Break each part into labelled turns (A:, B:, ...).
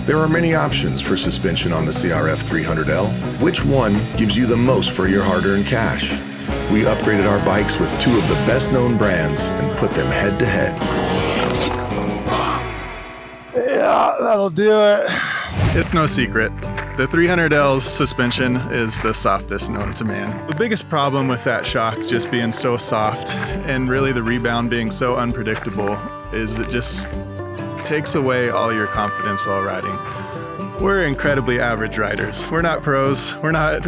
A: There are many options for suspension on the CRF300L. Which one gives you the most for your hard-earned cash? We upgraded our bikes with two of the best-known brands and put them head-to-head.
B: Yeah, that'll do it.
C: It's no secret. The 300L's suspension is the softest known to man. The biggest problem with that shock just being so soft and really the rebound being so unpredictable is it just takes away all your confidence while riding. We're incredibly average riders. We're not pros. We're not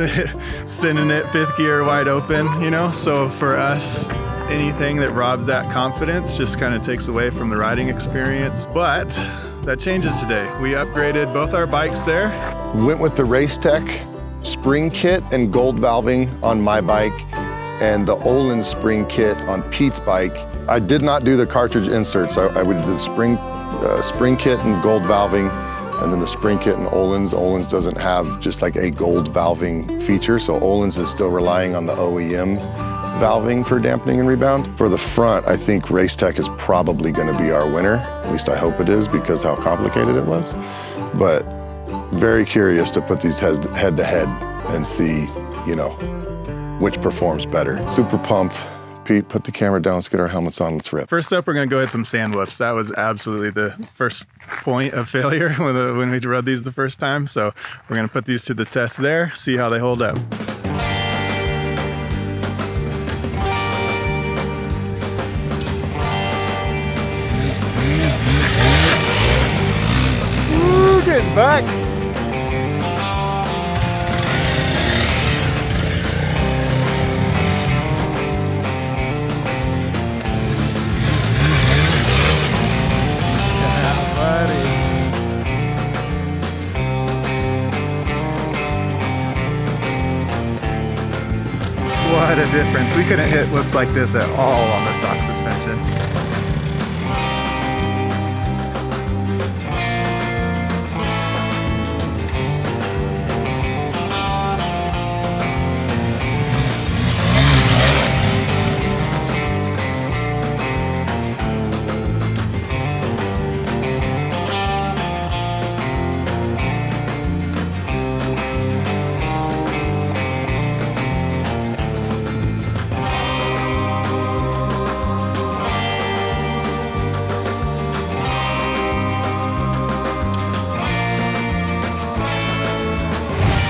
C: sending it fifth gear wide open, you know? So for us, anything that robs that confidence just kind of takes away from the riding experience. But that changes today. We upgraded both our bikes there.
D: Went with the Race Tech spring kit and gold valving on my bike and the Öhlins spring kit on Pete's bike. I did not do the cartridge inserts. I would do the spring kit and gold valving, and then the spring kit and Öhlins. Öhlins doesn't have just like a gold valving feature, so Öhlins is still relying on the OEM valving for dampening and rebound. For the front, I think Race Tech is probably going to be our winner. At least I hope it is, because how complicated it was. But very curious to put these head to head and see, you know, which performs better. Super pumped. Pete, put the camera down, let's get our helmets on, let's rip.
C: First up, we're gonna go hit some sand whoops. That was absolutely the first point of failure when we rode these the first time. So we're gonna put these to the test there, see how they hold up.
B: Woo, getting back.
C: What a difference. We couldn't hit whoops like this at all on the stock suspension.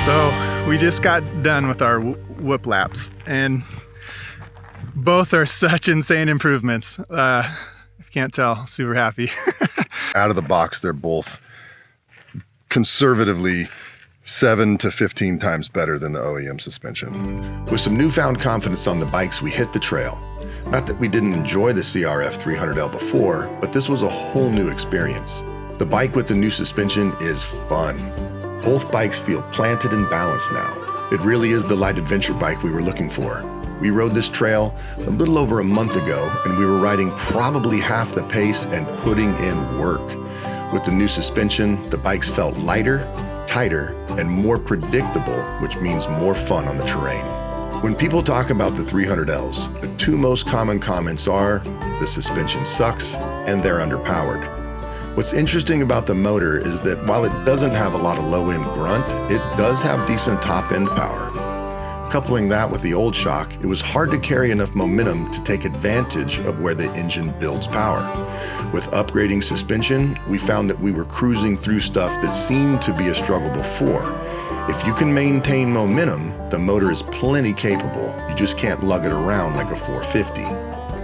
C: So we just got done with our whoop laps, and both are such insane improvements. If you can't tell, super happy.
D: Out of the box, they're both conservatively 7 to 15 times better than the OEM suspension.
A: With some newfound confidence on the bikes, we hit the trail. Not that we didn't enjoy the CRF300L before, but this was a whole new experience. The bike with the new suspension is fun. Both bikes feel planted and balanced now. It really is the light adventure bike we were looking for. We rode this trail a little over a month ago, and we were riding probably half the pace and putting in work. With the new suspension, the bikes felt lighter, tighter, and more predictable, which means more fun on the terrain. When people talk about the 300Ls, the two most common comments are, the suspension sucks and they're underpowered. What's interesting about the motor is that while it doesn't have a lot of low-end grunt, it does have decent top-end power. Coupling that with the old shock, it was hard to carry enough momentum to take advantage of where the engine builds power. With upgrading suspension, we found that we were cruising through stuff that seemed to be a struggle before. If you can maintain momentum, the motor is plenty capable. You just can't lug it around like a 450.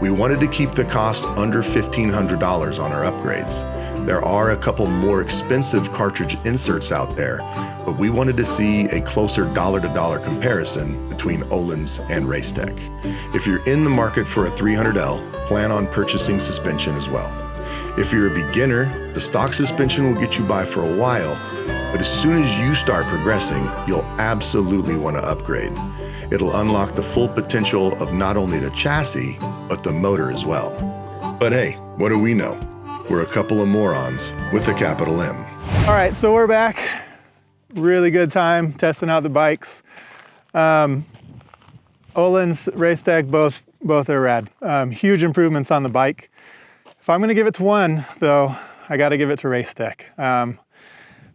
A: We wanted to keep the cost under $1,500 on our upgrades. There are a couple more expensive cartridge inserts out there, but we wanted to see a closer dollar-to-dollar comparison between Öhlins and Race Tech. If you're in the market for a 300L, plan on purchasing suspension as well. If you're a beginner, the stock suspension will get you by for a while, but as soon as you start progressing, you'll absolutely want to upgrade. It'll unlock the full potential of not only the chassis, but the motor as well. But hey, what do we know? We're a couple of morons with a capital M.
C: All right, so we're back. Really good time testing out the bikes. Öhlins, Race Tech, both are rad. Huge improvements on the bike. If I'm gonna give it to one, though, I gotta give it to Race Tech.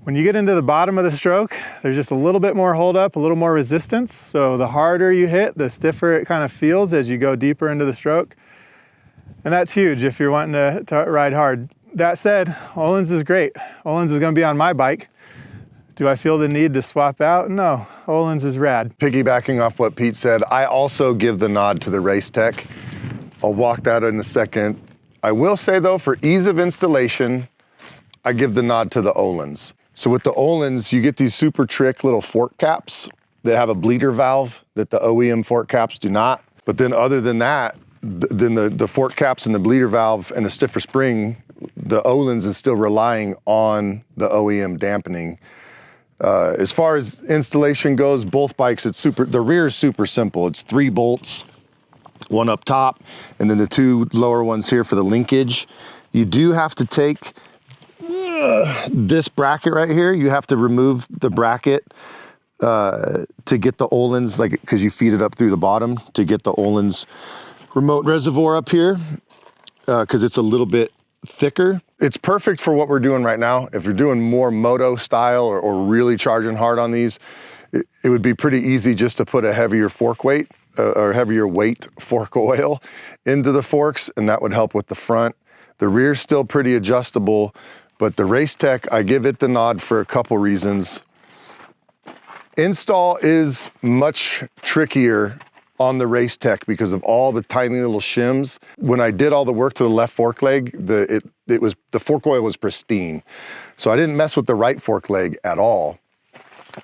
C: When you get into the bottom of the stroke, there's just a little bit more hold up, a little more resistance. So the harder you hit, the stiffer it kind of feels as you go deeper into the stroke. And that's huge if you're wanting to ride hard. That said, Öhlins is great. Öhlins is going to be on my bike. Do I feel the need to swap out? No, Öhlins is rad.
D: Piggybacking off what Pete said, I also give the nod to the Race Tech. I'll walk that in a second. I will say though, for ease of installation, I give the nod to the Öhlins. So with the Öhlins, you get these super trick little fork caps that have a bleeder valve that the OEM fork caps do not. But then other than that, then the fork caps and the bleeder valve and the stiffer spring, the Öhlins is still relying on the OEM dampening. As far as installation goes, both bikes, the rear is super simple. It's 3 bolts, one up top, and then the 2 lower ones here for the linkage. You do have to take this bracket right here. You have to remove the bracket to get the Öhlins, like, because you feed it up through the bottom to get the Öhlins remote reservoir up here, because it's a little bit thicker. It's perfect for what we're doing right now. If you're doing more Moto style or really charging hard on these, it would be pretty easy just to put a heavier fork weight or heavier weight fork oil into the forks, and that would help with the front. The rear's still pretty adjustable, but the Race Tech, I give it the nod for a couple reasons. Install is much trickier on the Race Tech because of all the tiny little shims. When I did all the work to the left fork leg, the fork oil was pristine. So I didn't mess with the right fork leg at all.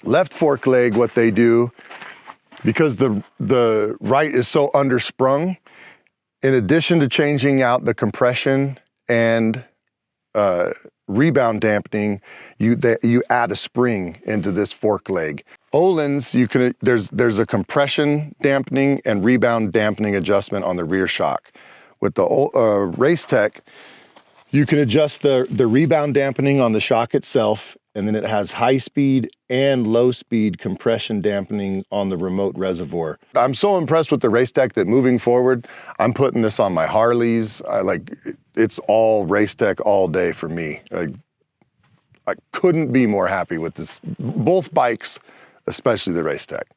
D: Left fork leg, what they do, because the right is so undersprung, in addition to changing out the compression and rebound dampening, you add a spring into this fork leg. Öhlins, there's a compression dampening and rebound dampening adjustment on the rear shock. With the Race Tech, you can adjust the rebound dampening on the shock itself, and then it has high speed and low speed compression dampening on the remote reservoir. I'm so impressed with the Race Tech that moving forward, I'm putting this on my Harleys. It's all Race Tech all day for me. I couldn't be more happy with this, both bikes, especially the Race Tech.